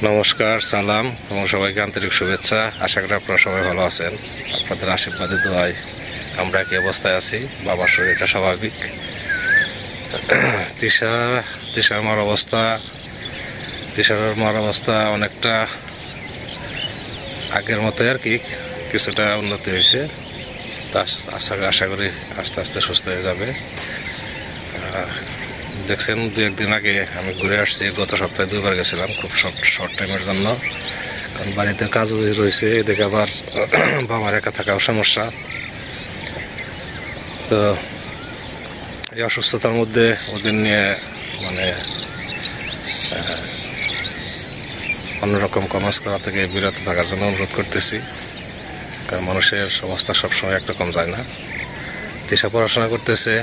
নমস্কার, সালাম এবং সবাইকে আন্তরিক শুভেচ্ছা। আশা করি আপনারা সবাই ভালো আছেন। আপনাদের আশীর্বাদে দোয়ায় আমরা কি অবস্থায় আছি। বাবার শরীরটা স্বাভাবিক। তিশার মার অবস্থা অনেকটা আগের মতোই আর কি, কিছুটা উন্নতি হয়েছে। আশা করি আস্তে আস্তে সুস্থ হয়ে যাবে। দেখছেন, দু একদিন আগে আমি ঘুরে আসছি। গত সপ্তাহে 2বার গেছিলাম, খুব শর্ট টাইমের জন্য, কারণ বাড়িতে কাজ রয়েছে। এদিকে আবার বাবার একা থাকাও সমস্যা। তো এই অসুস্থতার মধ্যে ওদের নিয়ে অন্যরকম কমার্স করা থেকে বিরত থাকার জন্য অনুরোধ করতেছি, কারণ মানুষের অবস্থা সবসময় একরকম যায় না। তিশা পড়াশোনা করতেছে,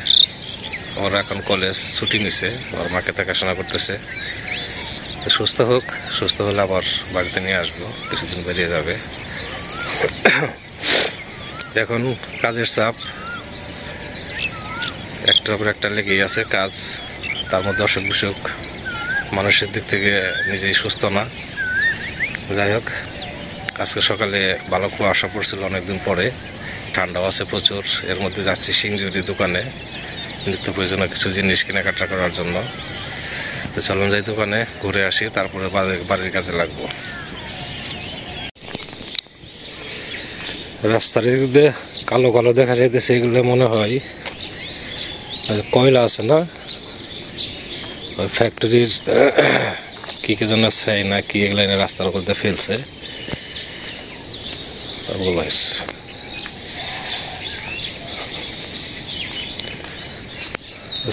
ওরা এখন কলেজ ছুটি নিছে, ওর মাকে দেখাশোনা করতেছে। সুস্থ হোক, সুস্থ হলে আবার বাড়িতে নিয়ে আসবো, কিছুদিন বেরিয়ে যাবে। এখন কাজের চাপ একটার পর একটা লেগেই আছে কাজ, তার মধ্যে অসুখ বিসুখ, মানুষের দিক থেকে নিজেই সুস্থ না। যাই হোক, আজকে সকালে ভালো কুয়াশা পড়ছিল অনেকদিন পরে, ঠান্ডাও আছে প্রচুর। এর মধ্যে যাচ্ছি সিংজুরি দোকানে নিত্য প্রয়োজনীয় কিছু জিনিস কেনাকাটা করার জন্য। তো চলুন যাই দোকানে ঘুরে আসি, তারপরে বাড়ির কাজে লাগবো। রাস্তার দিক দিয়ে কালো কালো দেখা যাইতেছে, এগুলো মনে হয় কয়লা আছে না, ওই ফ্যাক্টরির কি যেন চাই না কি, এগুলো রাস্তার উপর দিয়ে ফেলছে।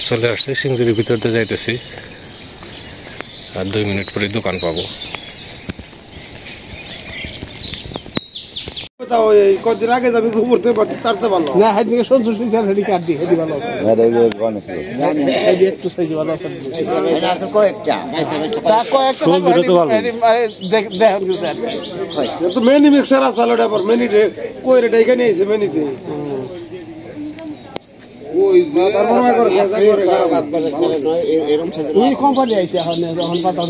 চলে আসছে সিংজুরির ভিতর দিয়ে যাইতেছি, আর 2 মিনিট পরে দোকান পাবো। কদিন আগে যাবি ঘুরতে পারছি, তার চেয়ে ভালো না। হেদিকে সন্তুষ্ট হেদি কাটি, হেদি ভালো একটু সাইজ ভালো আছে, কয়েকটা মেনি মিক্সার আসলে আবার মেনিটে কইরে ডাইকা নিয়ে আইছে মেনিতে। কোম্পানি আইছে এখন পাতা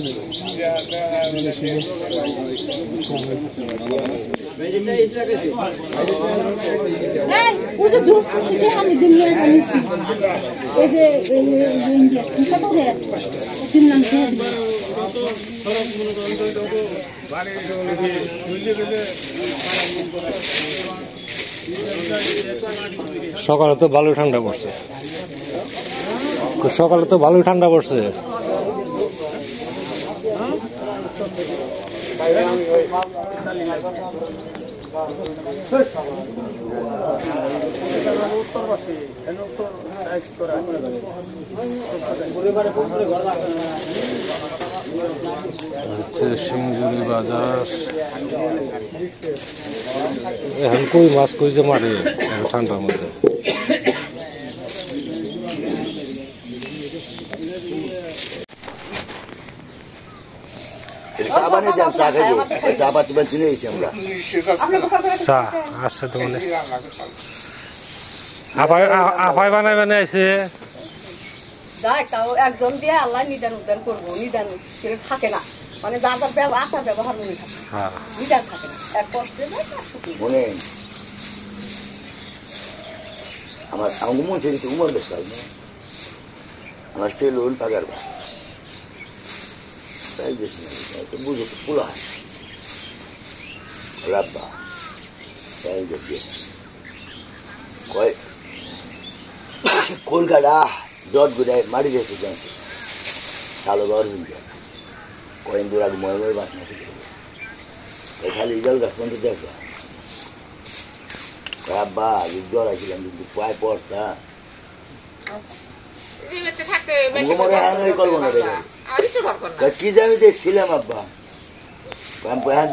সকালে তো ভালোই ঠান্ডা পড়ছে, সিংজুরি বাজার। এখন কই মাছ কই যে মারে ঠান্ডার মধ্যে। আচ্ছা, তো মানে আপাই বানাই আইছে। একজন দিয়ে আল্লাহ নিদান উদ্যান করবো, নিদান থাকে না, মানে যার যার আচার ব্যবহার মনে থাকে, নিদান থাকে না। এক কষ্টে আমার মন থেকে উমর দেখতে আমার সেলুন পাগার বুঝো পুলা রাব্বা কলকাতা জট গুড়ায় মারি গেছে জানছে ভালো বার হয়ে যায়। কয়েন দূর আগে ময় ময় বাসনা খালি জল গাছ পর্যন্ত দেখবা রাব্বা জ্বর আসছিলাম, কিন্তু পায়ে পড়তা কি জানি দেখছিলাম আব্বা।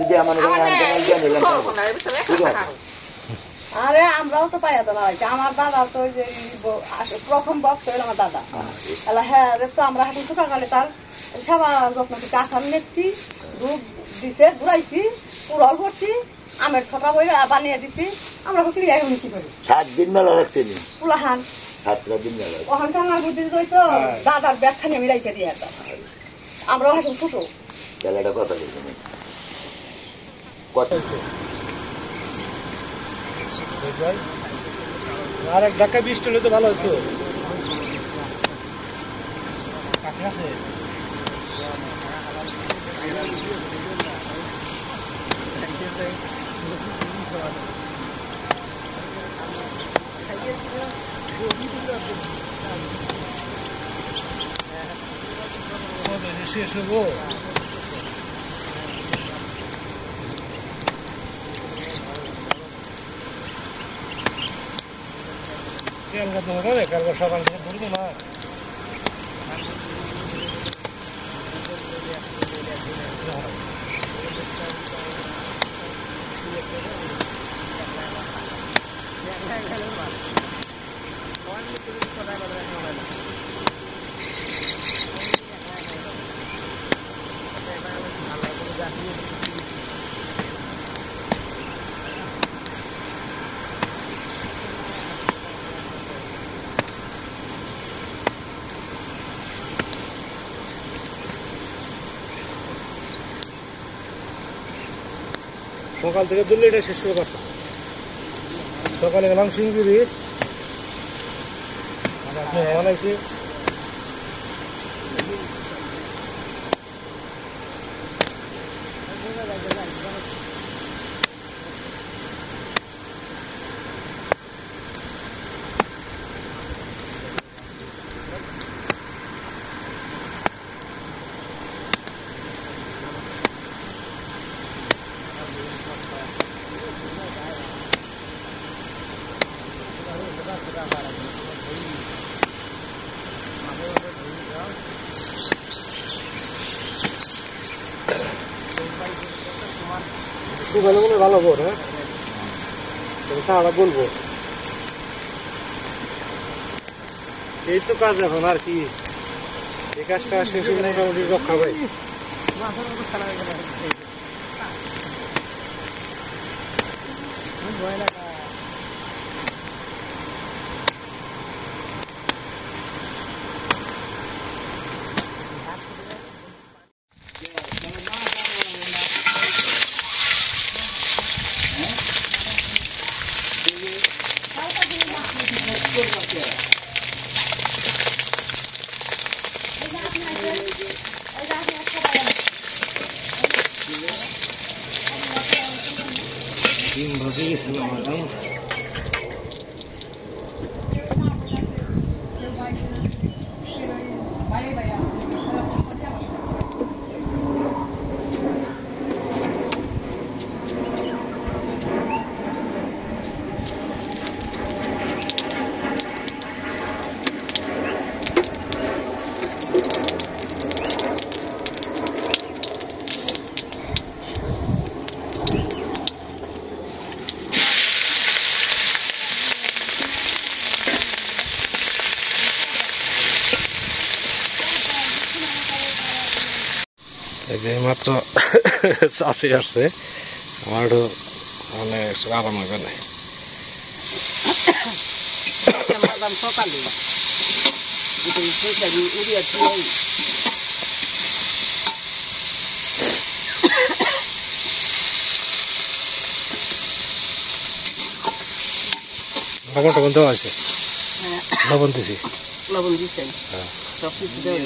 যদি আমার আরে আমরাও তো পাইয়া দেওয়া হয়েছে। আমার দাদা তো প্রথম বক্স হইল আমার দাদা। হ্যাঁ, তো আমরা এখন সকালে তার সেবা যত্ন থেকে আসাম নিচ্ছি, দুধ দিছে, ঘুরাইছি, পুরল করছি, আমের ছটা বই বানিয়ে দিচ্ছি। আমরা এখন কি করি, 7 দিন মেলা রাখছি পুলাহান 7 দিন মেলা ওখানকার বুদ্ধি তো দাদার ব্যাখ্যানি আমি রাইতে দিয়ে আমরাও হাসুন ছোট তাহলে একটা কথা বলবেন কথা আর এক ধাক্কা বৃষ্টি হলে তো ভালো হতো কাছে কাছে শেষ হবো কালকে সকাল থেকে ধরবো না সকাল থেকে দুলে এটা শেষ করে পারতাম সকালে গেলাম সিংগুড়ি আপনি হওয়া লাগছে ভালো মনে ভালো কর হ্যাঁ তারা বলবো এই তো কাজ এখন আর কি এই কাজটা শেষ হলে মোটামুটি রক্ষা পাই ডিম ভাজি গেছিলাম ম্যাডাম যে মাত্র চাষি আসছে আমার একটু মানে আরাম হবে না সকালে লবণ টবণ দেওয়া আছে লবণ দিছি লবণ দিচ্ছেন সব কিছু দেওয়া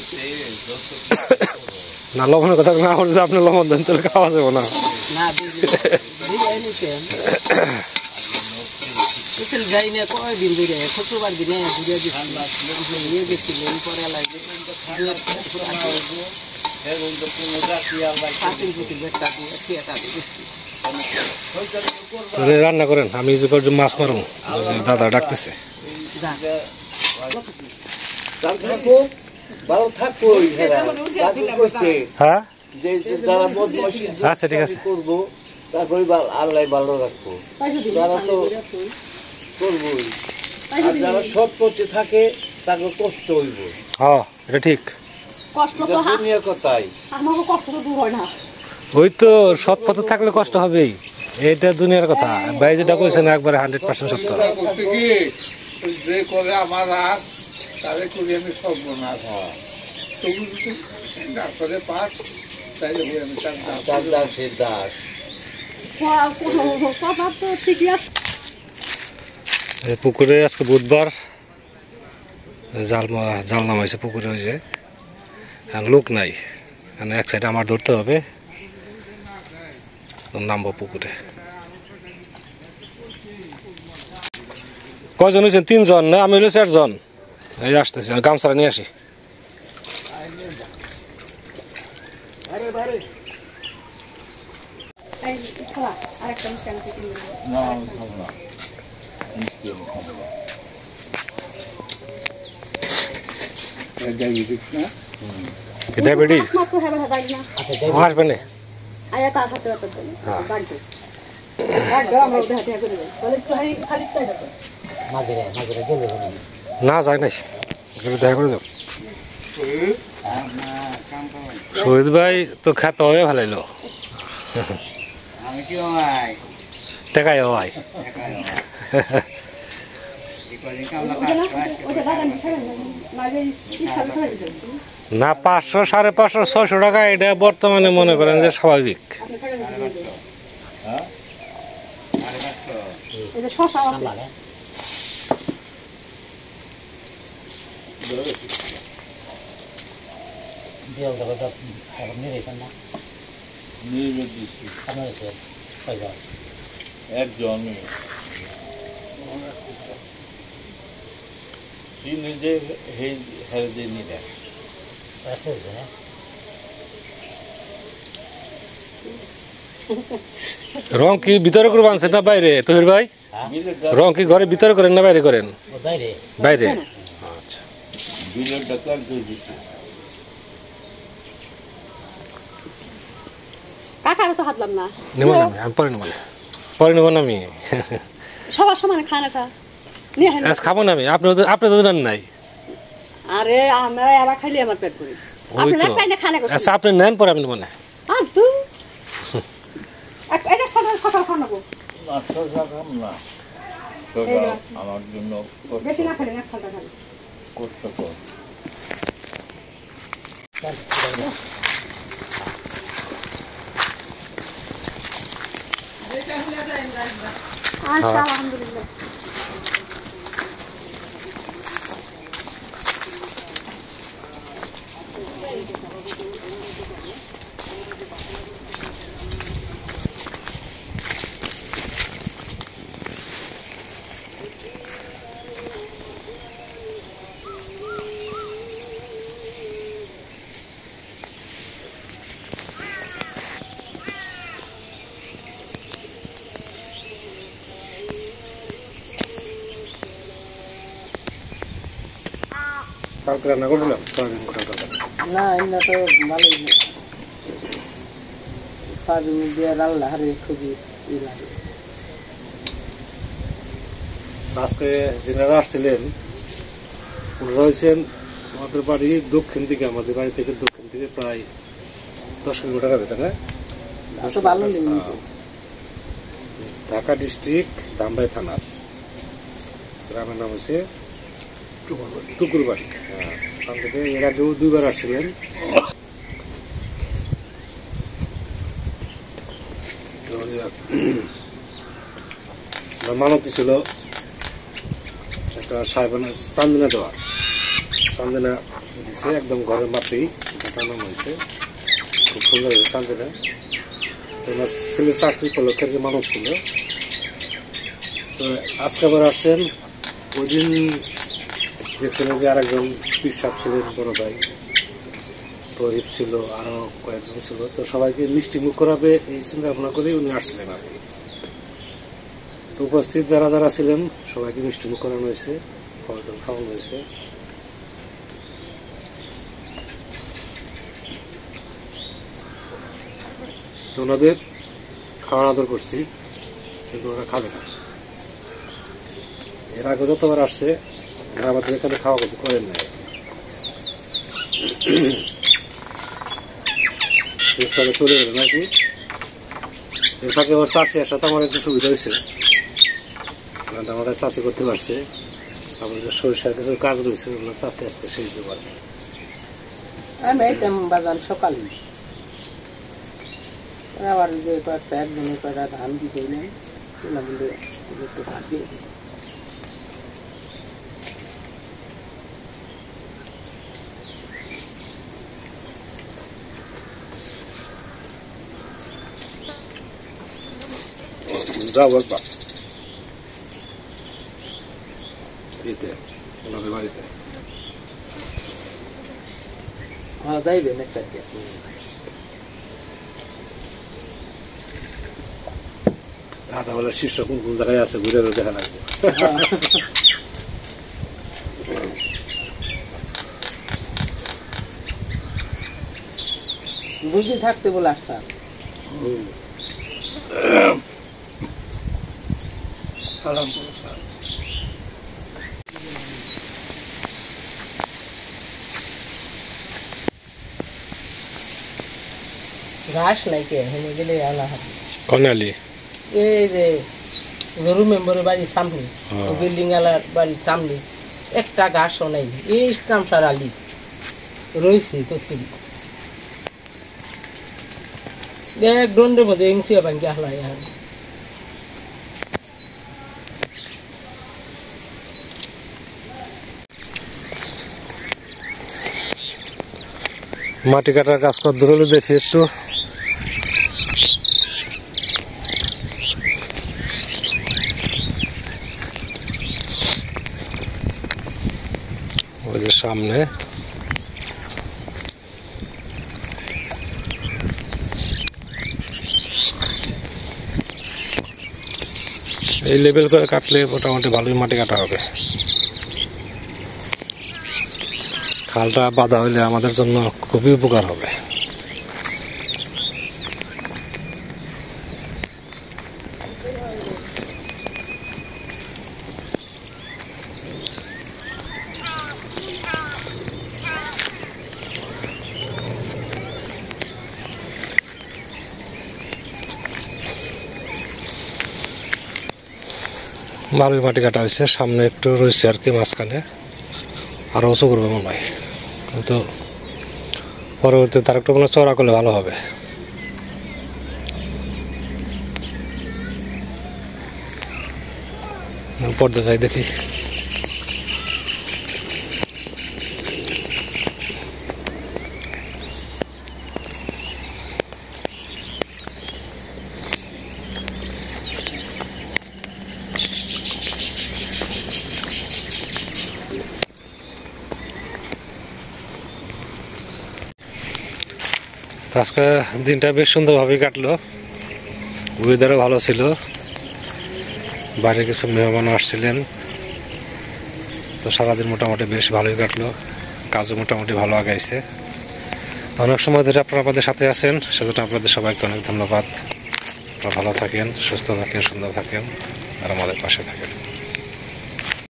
না লবণের কথা না বলছে আপনি লবণ দেন তাহলে খাওয়া যাবো না যাই না কয়দিন ধরে শুক্রবার দিনে ঘুরে নিয়ে গেছিলেন পরে রান্না করেন আমি যে মাছ মারবো দাদা ডাকতেছে ভালো থাকবো হ্যাঁ যে যারা বদমাশি আচ্ছা ঠিক আছে করবো তারপরে আল্লাহ ভালো রাখবো তারা তো করবোই আর যারা সৎ পথে থাকে তাকে কষ্ট হইব হ্যাঁ এটা ঠিক কষ্ট তো দুনিয়া কথাই আমারও কষ্ট তো দূর হয় না ওই তো সৎ পথে থাকলে কষ্ট হবেই এটা দুনিয়ার কথা ভাই যেটা কইছেন একবারে 100% সত্য যে করে আমার আর তারে করি আমি সর্বনাশ তবু আসলে পাস তাইলে আমি তার দাম তার দাস সে দাস কথা তো ঠিকই আছে। এই পুকুরে আজকে বুধবার জাল নামাইছে পুকুরে, হয়েছে লোক নাই, মানে এক সাইডে আমার ধরতে হবে, নামবো পুকুরে। কয়জন হয়েছেন? 3 জন না? আমি হলো 4 জন। এই আসতেছি, আমি গামছাটা নিয়ে আসি। এই খাওয়া, আরেকটা মিষ্টি আনতে কিনে দেবো। না আমি খাবো না, মিষ্টি আমি খাবো না। ডায়াবেটিস না ডায়াবেটিস আপনার তো হ্যাঁ দাগ না। আসবে না? আয়া তার হাতে হাতে দেন। হ্যাঁ। দাগ দেন। দাগ দাও, আমরা ওদের হাতে হাতে করে দেন। তাহলে একটু খালি চাই দাও। না যায় নাই, ওখানে দেখা করে দাও। শহীদ ভাই তো খাত হয়ে ভালাইলো, আমি কি হয় টেকাই হয়। ওটা দাগান খাবেন না যে ইচ্ছা করে দেন। না 500, 550, 600 টাকা এটা বর্তমানে মনে করেন যে স্বাভাবিক। আপনি খাবেন না। হ্যাঁ এটা শশা আছে। নিয়ে দিচ্ছি একজন নিজে হেরে দিয়ে নিয়ে দেয়। রং কি ভিতরে করে বানছেন না বাইরে তহির ভাই? রং কি ঘরে ভিতরে করেন না বাইরে করেন? বাইরে। আচ্ছা, বিলের ডাক্তার দিয়ে দিচ্ছি। কাকার তো হাতলাম না। নেব না আমি পরে নেব না, পরে নেব না আমি। সবার সমান খানাটা নিয়ে আসেন। আজ খাবো না আমি, আপনি তো জানেন নাই। আরে আমরা এরা খাইলে আমার পেট করে। ওই আপনি তো। না খাইলে খানা করছেন। আচ্ছা আপনি নেন, পরে আমি নেব না। আর তুই এটা খাওয়া খাওয়াবো। না শসা খাম না, এই শসা না। আমার জন্য বেশি না খালি না খালটা খালি। কষ্টকর। আচ্ছা আলহামদুলিল্লাহ। কালকে রান্না করছিলাম সয়াবিন গোটা তরকারি। না এমনি তো ভালোই সয়াবিন দিয়ে রান্না হারে খুবই ই লাগে। আজকে যেনারা আসছিলেন ওনারা হয়েছেন আমাদের বাড়ি দক্ষিণ দিকে, আমাদের বাড়ি থেকে দক্ষিণ দিকে প্রায় 10 কিলোমিটার হবে, তাই না? তো ভালো লেগে ঢাকা ডিস্ট্রিক্ট ধামরাই থানার গ্রামের নাম হচ্ছে টুকুরবাড়ি। হ্যাঁ, ওখান থেকে এর আগেও 2বার আসছিলেন। মানবটি ছিল একটা সাহেবানা চান্দিনা দেওয়া, চান্দিনা দিছে একদম ঘরের মাঠেই বানানো হয়েছে, খুব সুন্দর হয়েছে চান্দিনা। তোমার ছেলে চাকরি উপলক্ষে মানব ছিল। তো আজকে আবার আসছেন, ওই দিন দেখছিলেন যে আরেকজন পীর সাহেব ছিলেন, বড় ভাই তরিফ ছিল, আরো কয়েকজন ছিল। তো সবাইকে মিষ্টি মুখ করাবে এই চিন্তা ভাবনা করে উনি আসছিলেন আর কি। তো উপস্থিত যারা যারা ছিলেন সবাইকে মিষ্টি মুখ করানো হয়েছে, ফল টল খাওয়ানো হয়েছে। তো ওনাদের খাওয়া আদর করছি, কিন্তু ওরা খাবে না। এর আগে যতবার আসছে আমাদের এখানে খাওয়া কিছু করেন নাই। চলে গেলেন আর কি। এর ফাঁকে আমার চাষি আসাতে আমার একটু সুবিধা হয়েছে, আমরা চাষি করতে পারছে। আমাদের সরিষার কিছু কাজ রয়েছে, ওগুলো চাষি আসতে শেষ দিতে পারবে। আমি এইতাম বাজার সকালে আবার যে কয়েকটা একজনের কয়েকটা ধান দিতে নেই না বলে একটু ভাত দিয়ে দিই। যাও একবার এতে ওনাদের বাড়িতে হ্যাঁ যাইবেন একটা রাধাবেলা শীর্ষ কোন কোন জায়গায় আছে ঘুরে ঘুরে দেখা লাগবে বুঝে থাকতে বলে আসতাম ঘাস নাই কে হেনে গেলে আনা হবে কনালি এই যে গরু মেম্বারের বাড়ির সামনে বিল্ডিং আলার বাড়ির সামনে একটা ঘাসও নাই এই কামসার আলি রয়েছে কত্তুরি এক দণ্ডের মধ্যে এমসিয়া ব্যাংকে হালাই মাটি কাটার কাজ কর দূর হলে দেখি একটু ওই যে সামনে এই লেভেল করে কাটলে মোটামুটি ভালোই মাটি কাটা হবে খালটা বাঁধা হইলে আমাদের জন্য খুবই উপকার হবে ভালোই মাটি কাটা হয়েছে সামনে একটু রয়েছে আর কি মাঝখানে আরো উঁচু করবে মনে হয় কিন্তু পরবর্তীতে তার একটু মনে চড়া করলে ভালো হবে পর্দা যাই দেখি আজকে দিনটা বেশ সুন্দরভাবে কাটলো ওয়েদারও ভালো ছিল বাইরে কিছু মেহমান আসছিলেন তো সারাদিন মোটামুটি বেশ ভালোই কাটলো কাজও মোটামুটি ভালো আগাইছে অনেক সময় ধরে আপনারা আমাদের সাথে আছেন সেজন্য আপনাদের সবাইকে অনেক ধন্যবাদ আপনারা ভালো থাকেন সুস্থ থাকেন সুন্দর থাকেন আর আমাদের পাশে থাকেন